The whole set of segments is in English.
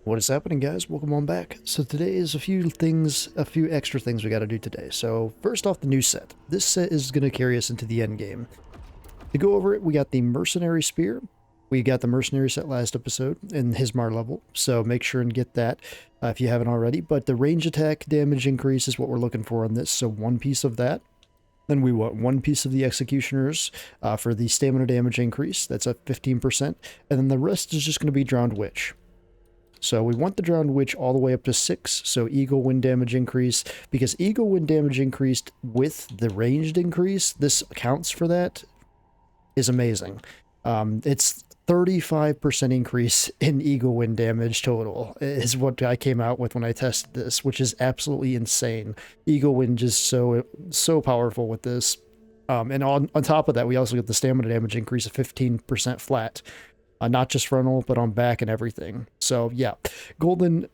What is happening, guys? Welcome on back. So today is a few extra things we got to do today. So first off, the new set. This set is going to carry us into the end game. To go over it, we got the Mercenary Spear. We got the Mercenary set last episode in Hismar level, so make sure and get that if you haven't already. But the range attack damage increase is what we're looking for on this, so one piece of that. Then we want one piece of the Executioners for the stamina damage increase. That's at 15%. And then the rest is just going to be Drowned Witch. So we want the Drowned Witch all the way up to 6, so Eagle Wind damage increase. Because Eagle Wind damage increased with the ranged increase, this accounts for that, is amazing. It's 35% increase in Eagle Wind damage total is what I came out with when I tested this, which is absolutely insane. Eagle Wind is so powerful with this. And on top of that, we also get the stamina damage increase of 15% flat. Not just frontal, but on back and everything. So yeah, golden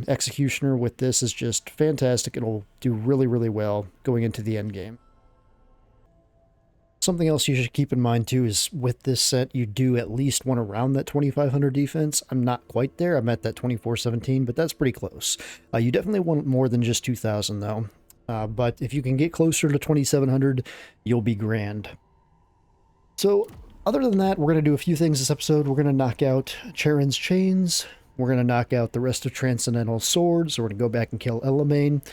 Executioner with this is just fantastic. It'll do really, really well going into the end game. Something else you should keep in mind too is with this set, you do at least want around that 2500 defense. I'm not quite there. I'm at that 2417, but that's pretty close. You definitely want more than just 2000 though. But if you can get closer to 2700, you'll be grand. So other than that, we're going to do a few things this episode. We're going to knock out Charon's chains. We're going to knock out the rest of Transcendental Sword. So we're going to go back and kill Elamein.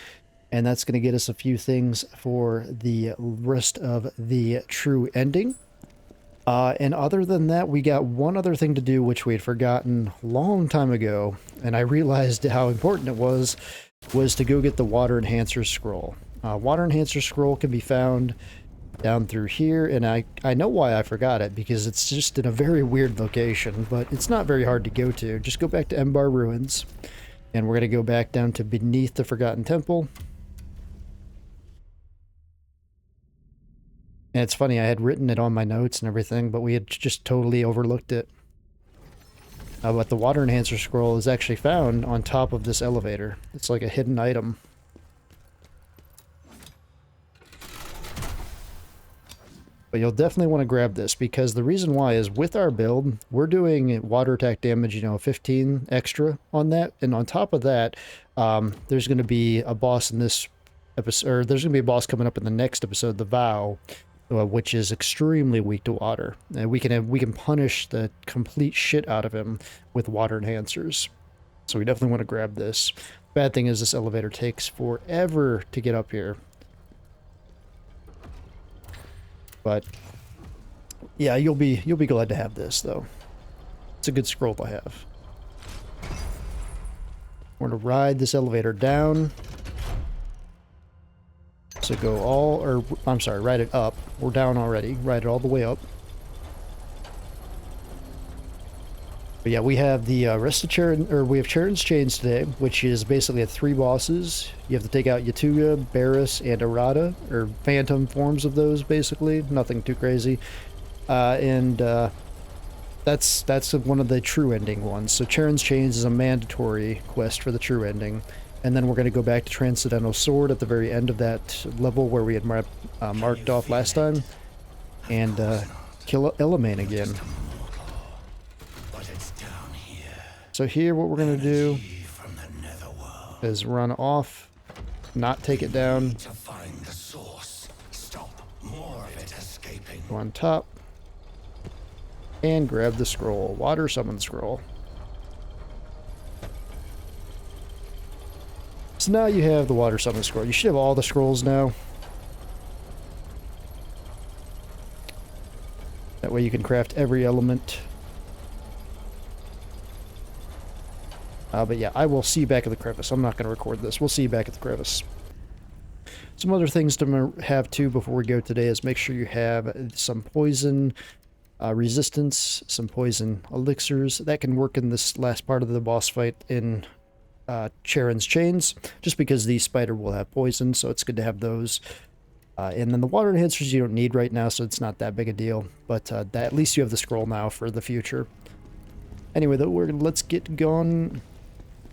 And that's going to get us a few things for the rest of the true ending. And other than that, we got one other thing to do, which we had forgotten a long time ago. And I realized how important it was to go get the Water Enhancer Scroll. Water Enhancer Scroll can be found down through here, and I know why I forgot it, because it's just in a very weird location, but it's not very hard to go to. Just go back to Embar Ruins, and we're going to go back down to beneath the Forgotten Temple. And it's funny, I had written it on my notes and everything, but we had just totally overlooked it. But the Water Enhancer Scroll is actually found on top of this elevator. It's like a hidden item. But you'll definitely want to grab this, because the reason why is with our build, we're doing water attack damage, 15 extra on that. And on top of that, there's going to be a boss in this episode, or there's going to be a boss coming up in the next episode, the Vow, which is extremely weak to water. And we can punish the complete shit out of him with water enhancers. So we definitely want to grab this. Bad thing is this elevator takes forever to get up here. But yeah, you'll be glad to have this though. It's a good scroll to have. We're gonna ride this elevator down. So ride it up. We're down already. Ride it all the way up. But yeah, we have the rest of Charon, or we have Charon's Chains today, which is basically 3 bosses. You have to take out Yatuga, Barris, and Arad, or phantom forms of those, basically. Nothing too crazy. That's one of the true ending ones. So Charon's Chains is a mandatory quest for the true ending. And then we're going to go back to Transcendental Sword at the very end of that level where we had marked off last time. And kill Elamein again. So here what we're going to do is run off, not take it down, go on top, and grab the scroll, Water Summon Scroll. So now you have the Water Summon Scroll. You should have all the scrolls now. That way you can craft every element. But yeah, I will see you back at the crevice. I'm not going to record this. We'll see you back at the crevice. Some other things to have too before we go today is make sure you have some poison resistance, some poison elixirs. That can work in this last part of the boss fight in Charon's Chains, just because the spider will have poison, so it's good to have those. And then the water enhancers you don't need right now, so it's not that big a deal. But at least you have the scroll now for the future. Anyway, though, let's get going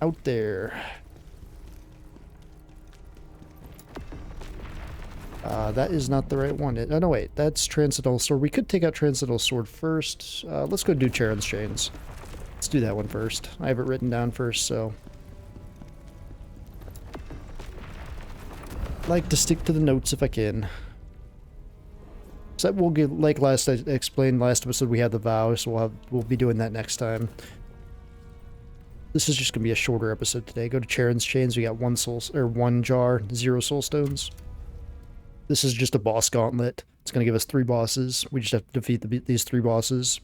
out there. That is not the right one. Oh, no, wait. That's Transcendental Sword. We could take out Transcendental Sword first. Let's go do Charon's Chains. Let's do that one first. I have it written down first, so... like to stick to the notes if I can. So we'll get, like I explained last episode, we had the vow, so we'll be doing that next time. This is just gonna be a shorter episode today. Go to Charon's Chains. We got one jar, 0 soul stones. This is just a boss gauntlet. It's gonna give us 3 bosses. We just have to defeat these 3 bosses.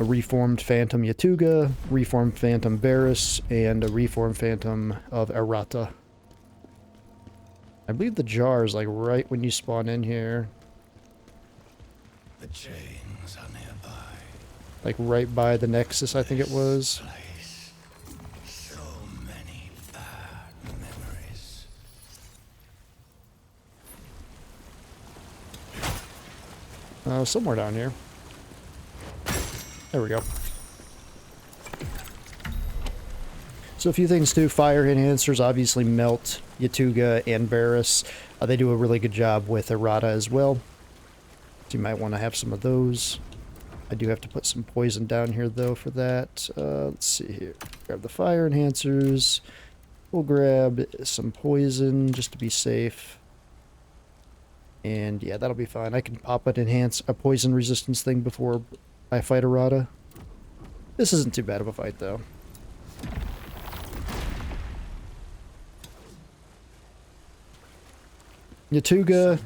A reformed Phantom Yatuga, reformed Phantom Varus, and a reformed Phantom of Arata. I believe the jar is like right when you spawn in here. The chains are nearby. Like right by the Nexus, I think it was. So many bad memories. Somewhere down here. There we go. So a few things too. Fire enhancers obviously melt Yatuga and Varus. They do a really good job with Arada as well. So you might want to have some of those. I do have to put some poison down here though for that. Let's see here. Grab the fire enhancers. We'll grab some poison just to be safe. And yeah, that'll be fine. I can pop a poison resistance thing before I fight Arada. This isn't too bad of a fight though. Yatuga,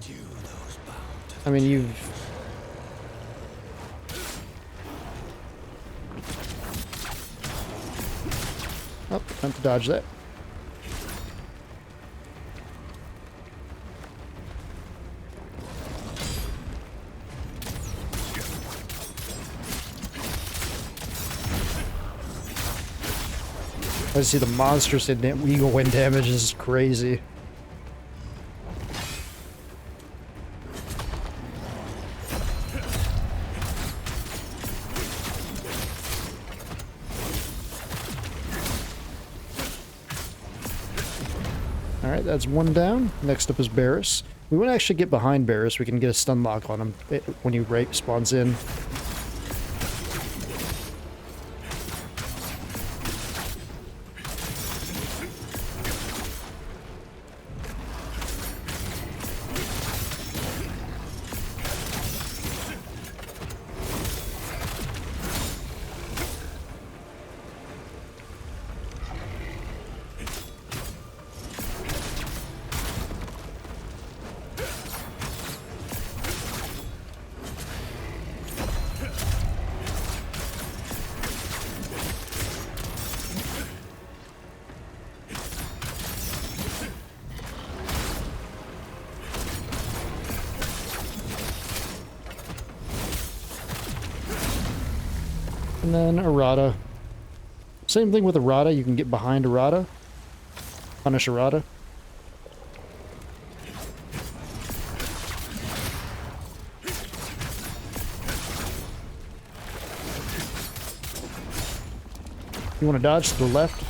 I mean, you've... oh, time to dodge that. I see the monsters in Eagle Wind damage is crazy. Alright, that's one down. Next up is Varus. We want to actually get behind Varus. We can get a stun lock on him when he spawns in. And then Arada. Same thing with Arada. You can get behind Arada. Punish Arada. You want to dodge to the left.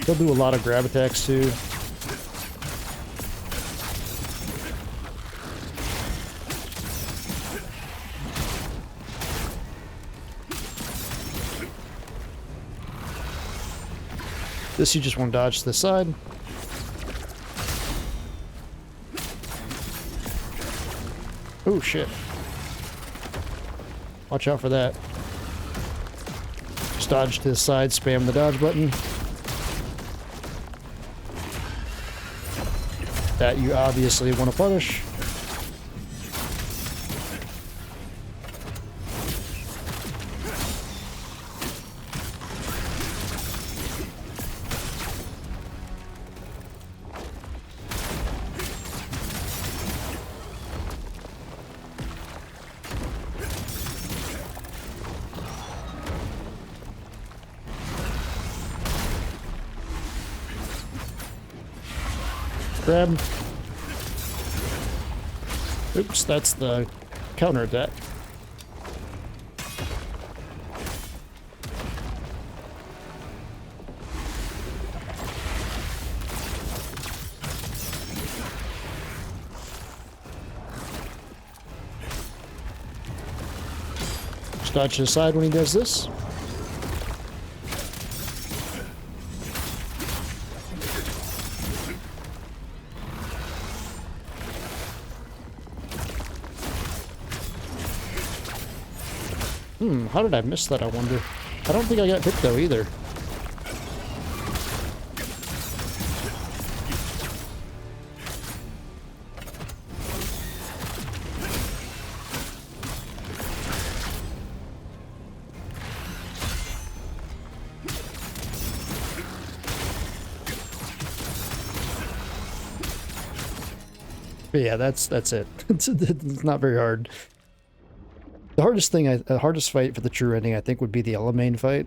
They'll do a lot of grab attacks too. This you just want to dodge to the side. Oh shit. Watch out for that. Just dodge to the side, spam the dodge button. That you obviously want to punish. Grab. Oops, that's the counter attack. Just Dodge to the side when he does this. How did I miss that, I wonder? I don't think I got hit though either. But yeah, that's it. It's not very hard. The hardest thing, the hardest fight for the true ending, I think, would be the Elamein fight.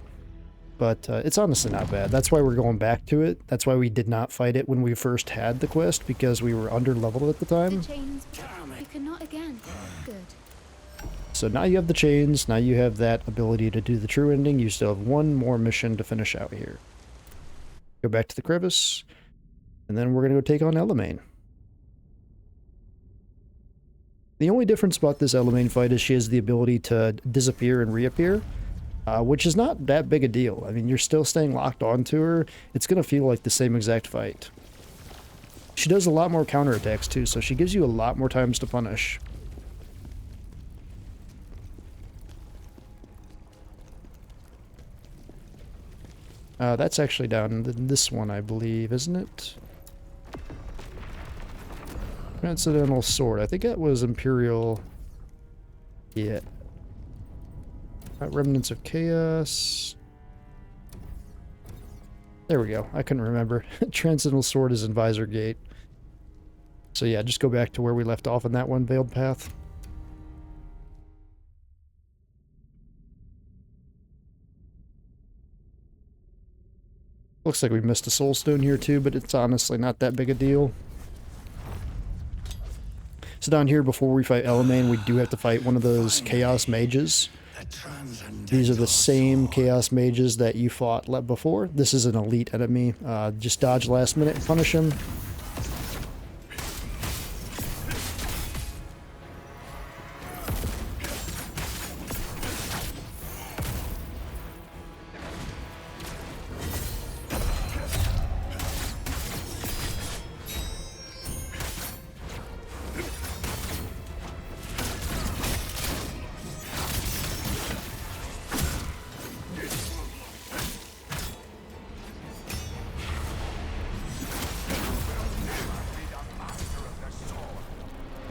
But it's honestly not bad. That's why we're going back to it. That's why we did not fight it when we first had the quest, because we were under-leveled at the time. The chains, you cannot again. Good. So now you have the chains, now you have that ability to do the true ending. You still have one more mission to finish out here. Go back to the Crevice, and then we're going to go take on Elamein. The only difference about this Elamein fight is she has the ability to disappear and reappear, which is not that big a deal. I mean, you're still staying locked onto her. It's going to feel like the same exact fight. She does a lot more counterattacks too, so she gives you a lot more times to punish. That's actually down in this one, I believe, isn't it? Transcendental Sword. I think that was Imperial. Yeah. Remnants of Chaos. There we go. I couldn't remember. Transcendental Sword is in Visor Gate. So yeah, just go back to where we left off on that one, Veiled Path. Looks like we missed a Soul Stone here too, but it's honestly not that big a deal. So down here, before we fight Elamein, we do have to fight one of those Chaos Mages. These are the same Chaos Mages that you fought before. This is an elite enemy. Just dodge last minute and punish him.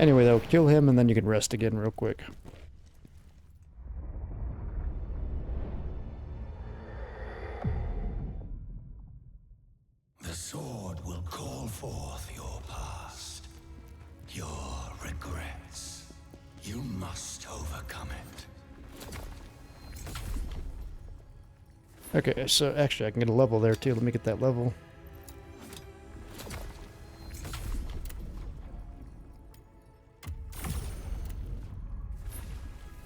Anyway, though, kill him and then you can rest again real quick. The sword will call forth your past, your regrets. You must overcome it. Okay, so actually I can get a level there too. Let me get that level.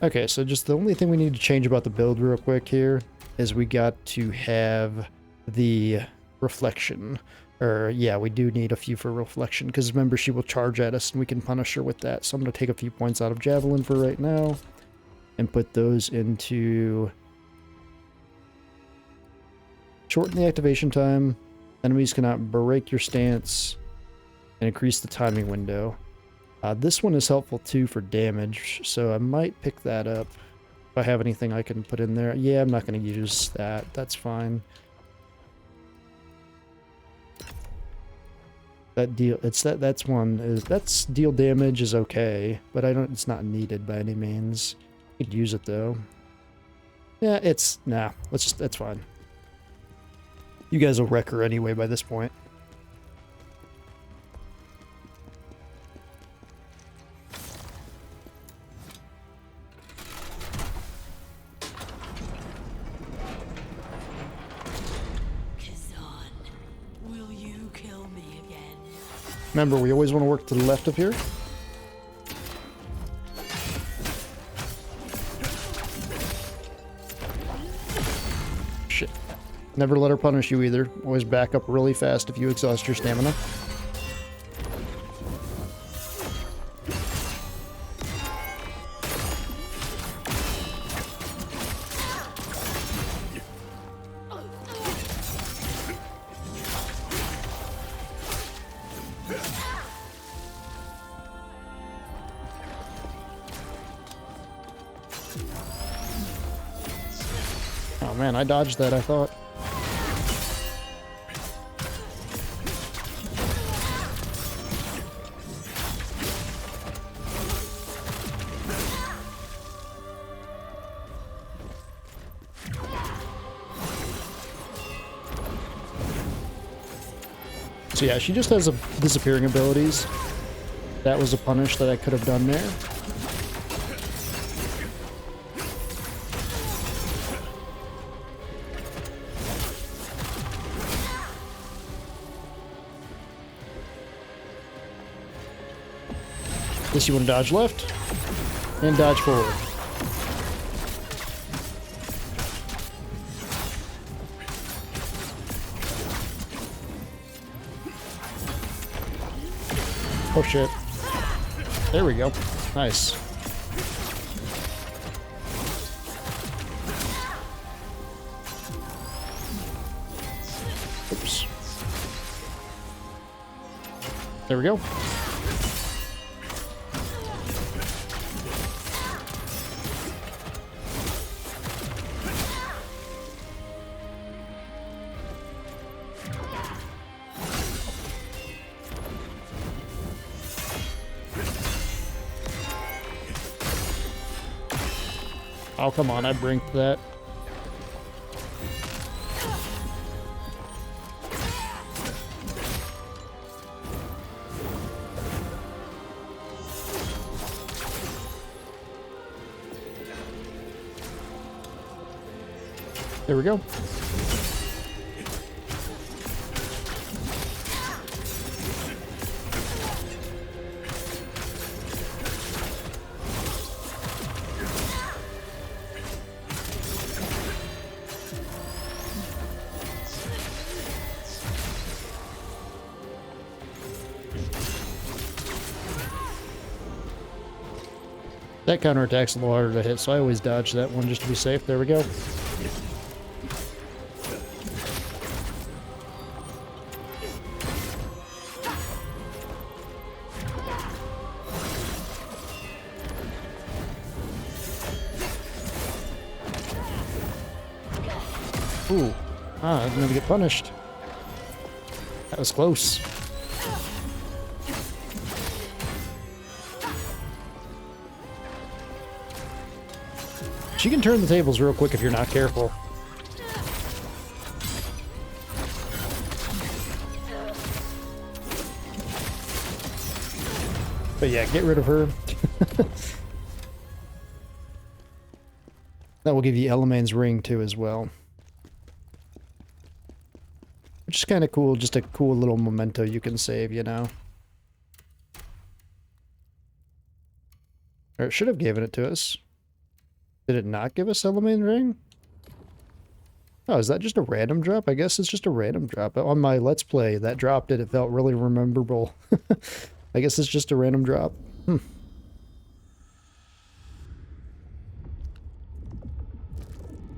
Okay, so just the only thing we need to change about the build real quick here is we got to have the reflection. Or, yeah, we do need a few for reflection, because remember, she will charge at us and we can punish her with that. So I'm going to take a few points out of Javelin for right now and put those into shorten the activation time. Enemies cannot break your stance and increase the timing window. This one is helpful too for damage, so I might pick that up if I have anything I can put in there. Yeah, I'm not going to use that. That's fine. That deal, that's one is that's deal damage is okay, but it's not needed by any means. You could use it though. Yeah, that's fine. You guys will wreck her anyway by this point. Remember, we always want to work to the left of here. Shit. Never let her punish you either. Always back up really fast if you exhaust your stamina. Oh man, I dodged that, I thought. So yeah, she just has a disappearing abilities. That was a punish that I could have done there. This you want to dodge left and dodge forward. Oh shit. There we go. Nice. Oops. There we go. Oh, come on, I brinked that. There we go. That counterattack's a little harder to hit, so I always dodge that one just to be safe. There we go. Ooh. Ah, I'm gonna get punished. That was close. She can turn the tables real quick if you're not careful. But yeah, get rid of her. That will give you Elamein's ring too as well. Which is kind of cool, just a cool little memento you can save, you know. Or it should have given it to us. Did it not give us Elamein ring? Oh, is that just a random drop? I guess it's just a random drop. On my Let's Play, that dropped it. It felt really rememberable. I guess it's just a random drop.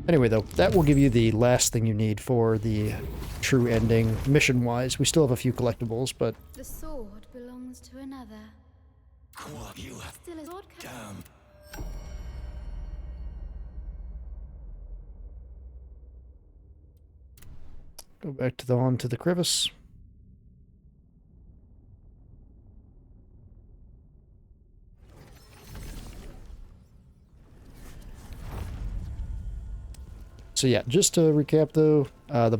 Anyway, though, that will give you the last thing you need for the true ending, mission-wise. We still have a few collectibles, but... The sword belongs to another. What you have Still a sword done. Go back to the crevice. So yeah, just to recap though, the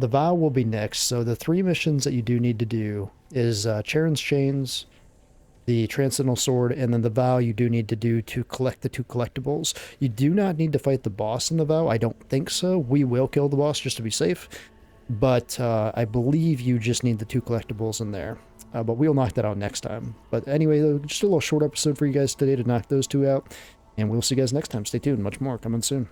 vow will be next. So the 3 missions that you do need to do is Charon's Chains, the Transcendental Sword, and then the vow you do need to do to collect the 2 collectibles. You do not need to fight the boss in the vow. I don't think so. We will kill the boss just to be safe. But I believe you just need the 2 collectibles in there. But we'll knock that out next time. But anyway, just a little short episode for you guys today to knock those 2 out. And we'll see you guys next time. Stay tuned. Much more coming soon.